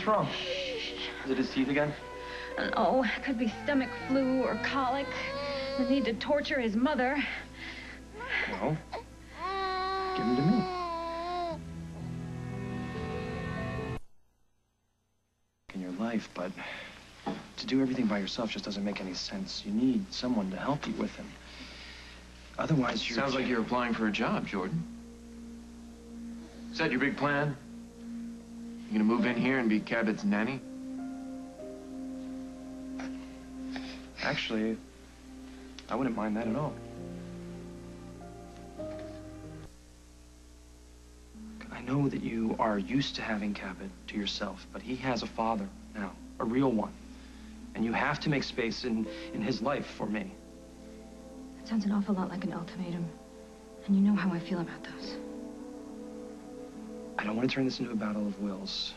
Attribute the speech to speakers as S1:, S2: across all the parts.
S1: wrong? Is it his teeth again?
S2: Oh, it could be stomach flu or colic. The need to torture his mother.
S1: Well, give him to me. In your life, but to do everything by yourself just doesn't make any sense. You need someone to help you with him. Otherwise, you're...
S3: Sounds like you're applying for a job, Jordan. Is that your big plan? You gonna move in here and be Cabot's nanny?
S1: Actually, I wouldn't mind that at all. I know that you are used to having Cabot to yourself, but he has a father now, a real one. And you have to make space in his life for me.
S2: That sounds an awful lot like an ultimatum. And you know how I feel about those.
S1: I don't want to turn this into a battle of wills,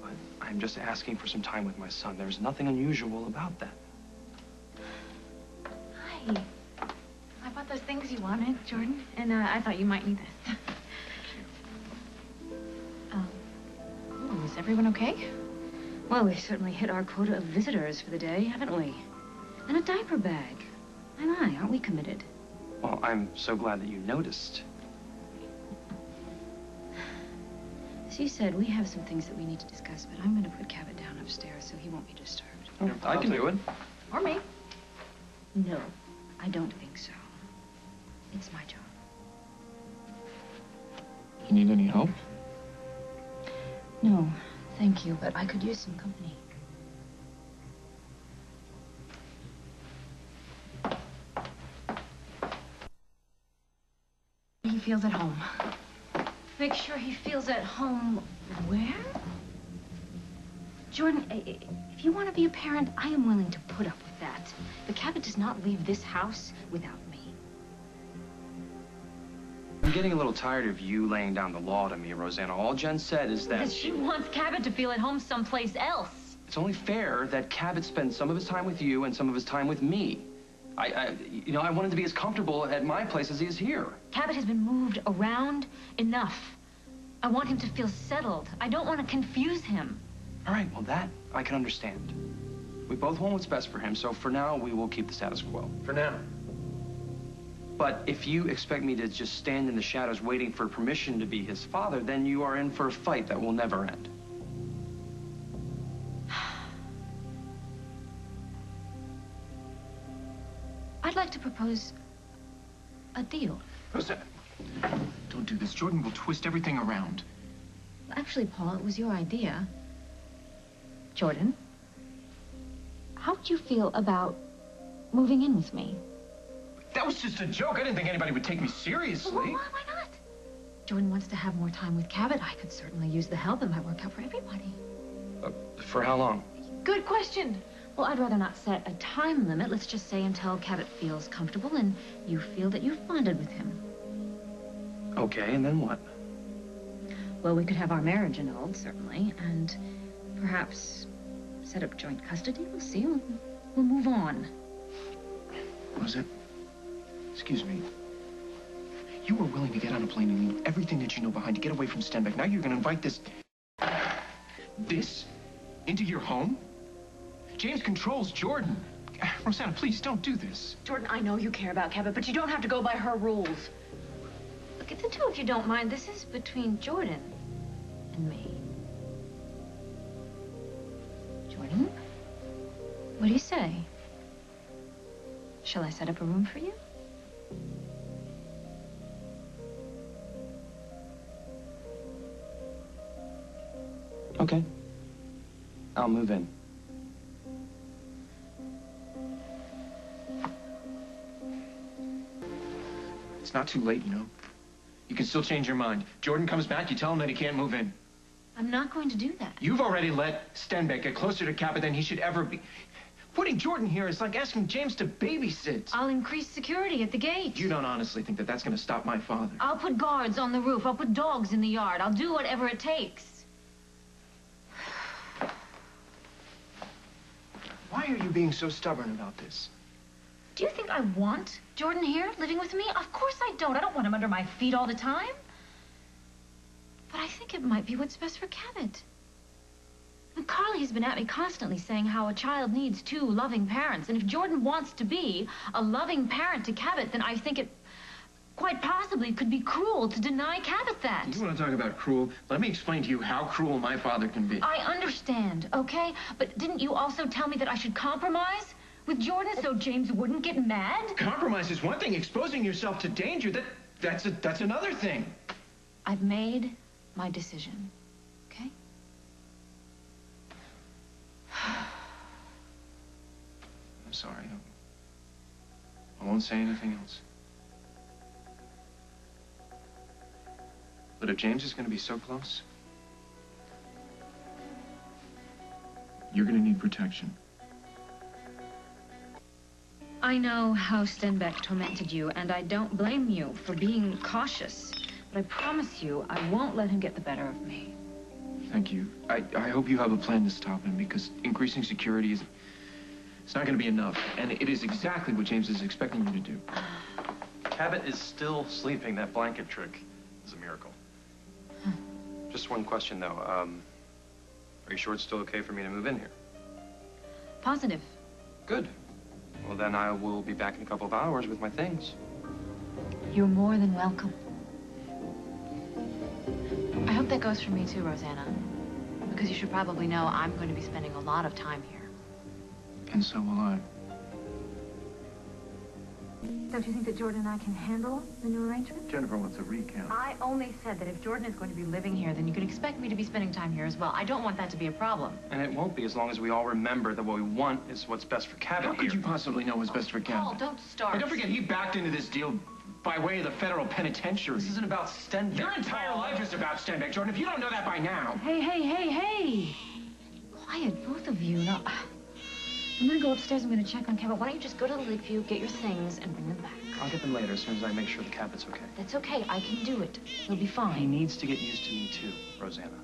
S1: but I'm just asking for some time with my son. There's nothing unusual about that.
S2: Hi. I bought those things you wanted, Jordan, and I thought you might need this. Oh, is everyone okay? Well, we've certainly hit our quota of visitors for the day, haven't we? And a diaper bag. My, aren't we committed?
S1: Well, I'm so glad that you noticed.
S2: As you said, we have some things that we need to discuss, but I'm going to put Cabot down upstairs so he won't be disturbed.
S1: Oh, I can do it.
S2: Or me. No, I don't think so. It's my job.
S3: You need any help?
S2: No, thank you, but I could use some company. He feels at home. Make sure he feels at home where? Jordan, if you want to be a parent, I am willing to put up with that. But Cabot does not leave this house without me.
S1: I'm getting a little tired of you laying down the law to me, Rosanna. All Jen said is that...
S2: Because she wants Cabot to feel at home someplace else.
S1: It's only fair that Cabot spends some of his time with you and some of his time with me. I want him to be as comfortable at my place as he is here.
S2: Cabot has been moved around enough. I want him to feel settled. I don't want to confuse him.
S1: All right, well, that I can understand. We both want what's best for him, so for now, we will keep the status quo.
S3: For now.
S1: But if you expect me to just stand in the shadows waiting for permission to be his father, then you are in for a fight that will never end.
S2: I'd like to propose a deal.
S3: Rosanna, don't do this. Jordan will twist everything around.
S2: Actually, Paul, it was your idea. Jordan, how would you feel about moving in with me?
S3: That was just a joke. I didn't think anybody would take me seriously.
S2: Well, why not? Jordan wants to have more time with Cabot. I could certainly use the help. It might work out for everybody.
S1: For how long?
S2: Good question. Well, I'd rather not set a time limit. Let's just say until Cabot feels comfortable and you feel that you've bonded with him.
S1: Okay, and then what?
S2: Well, we could have our marriage annulled, certainly, and perhaps set up joint custody. We'll see. We'll move on.
S3: Rosa, excuse me. You were willing to get on a plane and leave everything that you know behind to get away from Stenbeck. Now you're going to invite this into your home? James controls Jordan. Rosanna, please don't do this.
S2: Jordan, I know you care about Cabot, but you don't have to go by her rules. Look at the two, if you don't mind. This is between Jordan and me. Jordan, what do you say? Shall I set up a room for you?
S1: Okay. I'll move in.
S3: It's not too late, you know. You can still change your mind. Jordan comes back, you tell him that he can't move in.
S2: I'm not going to do that.
S3: You've already let Stenbeck get closer to Cabot than he should ever be. Putting Jordan here is like asking James to babysit.
S2: I'll increase security at the gate.
S3: You don't honestly think that that's going to stop my father?
S2: I'll put guards on the roof. I'll put dogs in the yard. I'll do whatever it takes.
S3: Why are you being so stubborn about this?
S2: Do you think I want Jordan here, living with me? Of course I don't. I don't want him under my feet all the time. But I think it might be what's best for Cabot. Carly has been at me constantly saying how a child needs two loving parents. And if Jordan wants to be a loving parent to Cabot, then I think it quite possibly could be cruel to deny Cabot that.
S3: You want to talk about cruel? Let me explain to you how cruel my father can be.
S2: I understand, okay? But didn't you also tell me that I should compromise with Jordan so James wouldn't get mad?
S3: Compromise is one thing. Exposing yourself to danger, that's another thing.
S2: I've made my decision, okay?
S3: I'm sorry. I won't say anything else. But if James is going to be so close, you're going to need protection.
S2: I know how Stenbeck tormented you, and I don't blame you for being cautious. But I promise you, I won't let him get the better of me.
S3: Thank you. I hope you have a plan to stop him, because increasing security is... It's not going to be enough. And it is exactly what James is expecting you to do.
S1: Cabot is still sleeping. That blanket trick is a miracle. Just one question, though. Are you sure it's still okay for me to move in here?
S2: Positive.
S1: Good. Well, then I will be back in a couple of hours with my things.
S2: You're more than welcome. I hope that goes for me, too, Rosanna. Because you should probably know I'm going to be spending a lot of time here.
S3: And so will I.
S2: Don't you think that Jordan and I can handle the new arrangement?
S3: Jennifer wants a recount.
S2: I only said that if Jordan is going to be living here, then you can expect me to be spending time here as well. I don't want that to be a problem.
S1: And it won't be as long as we all remember that what we want is what's best for Cabot
S3: How
S1: here.
S3: could you possibly know what's best for
S2: Paul,
S3: Cabot?
S2: don't start.
S3: And don't forget, he backed into this deal by way of the federal penitentiary.
S1: This isn't about Stenbeck.
S3: Your entire life is about Stenbeck, Jordan. If you don't know that by now...
S2: Hey. Quiet, both of you. Now, I'm gonna go upstairs. I'm gonna check on Cabot. Why don't you just go to the Lakeview, get your things, and bring them back?
S1: I'll get them later as soon as I make sure the Cabot's okay.
S2: That's okay. I can do it. He'll be
S1: He
S2: fine.
S1: needs to get used to me, too, Rosanna.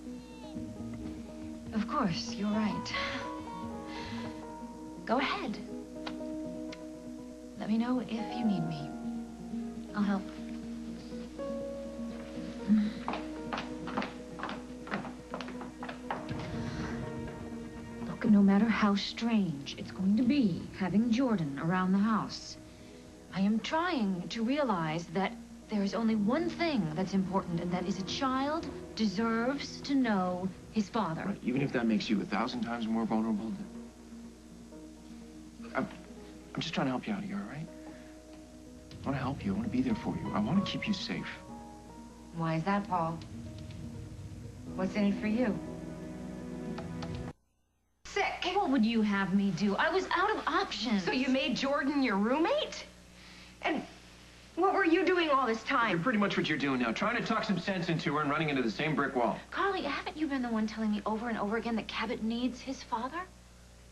S2: Of course, you're right. Go ahead. Let me know if you need me. I'll help. Look, no matter how strange it's going to be having Jordan around the house, I am trying to realize that there is only one thing that's important, and that is a child deserves to know his father.
S3: Right, even if that makes you 1,000 times more vulnerable, I'm just trying to help you out here, all right? I want to help you. I want to be there for you. I want to keep you safe.
S2: Why is that, Paul? What's in it for you?
S4: Sick.
S2: What would you have me do? I was out of options.
S4: So you made Jordan your roommate? And what were you doing all this
S3: You're
S4: time?
S3: pretty much what you're doing now, trying to talk some sense into her and running into the same brick wall.
S2: Carly, haven't you been the one telling me over and over again that Cabot needs his father?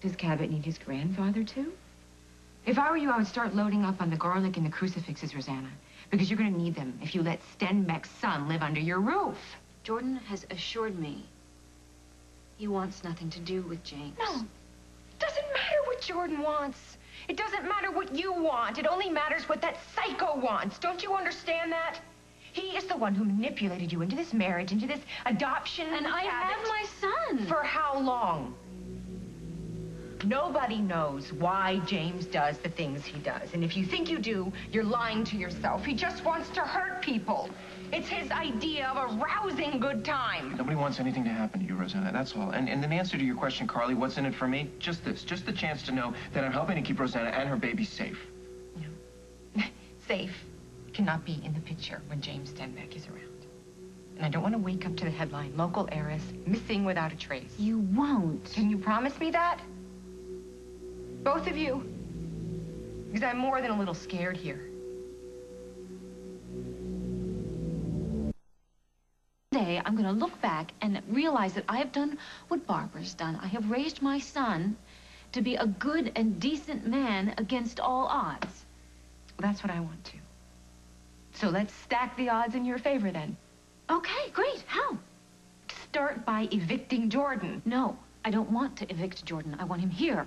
S5: Does Cabot need his grandfather, too? If I were you, I would start loading up on the garlic and the crucifixes, Rosanna. Because you're going to need them if you let Stenbeck's son live under your roof.
S2: Jordan has assured me he wants nothing to do with James.
S4: No. It doesn't matter what Jordan wants. It doesn't matter what you want. It only matters what that psycho wants. Don't you understand that? He is the one who manipulated you into this marriage, into this adoption.
S2: And I have my son.
S4: For how long? Nobody knows why James does the things he does. And if you think you do, you're lying to yourself. He just wants to hurt people. It's his idea of a rousing good time.
S3: Nobody wants anything to happen to you, Rosanna, that's all. And in answer to your question, Carly, what's in it for me? Just this, just the chance to know that I'm helping to keep Rosanna and her baby safe.
S5: No. Safe cannot be in the picture when James Stenbeck is around. And I don't want to wake up to the headline, local heiress missing without a trace.
S2: You won't.
S4: Can you promise me that? Both of you? Because I'm more than a little scared here.
S2: Someday, I'm going to look back and realize that I have done what Barbara's done. I have raised my son to be a good and decent man against all odds.
S5: Well, that's what I want to. So let's stack the odds in your favor, then.
S2: Okay, great. How?
S5: Start by evicting Jordan.
S2: No, I don't want to evict Jordan. I want him here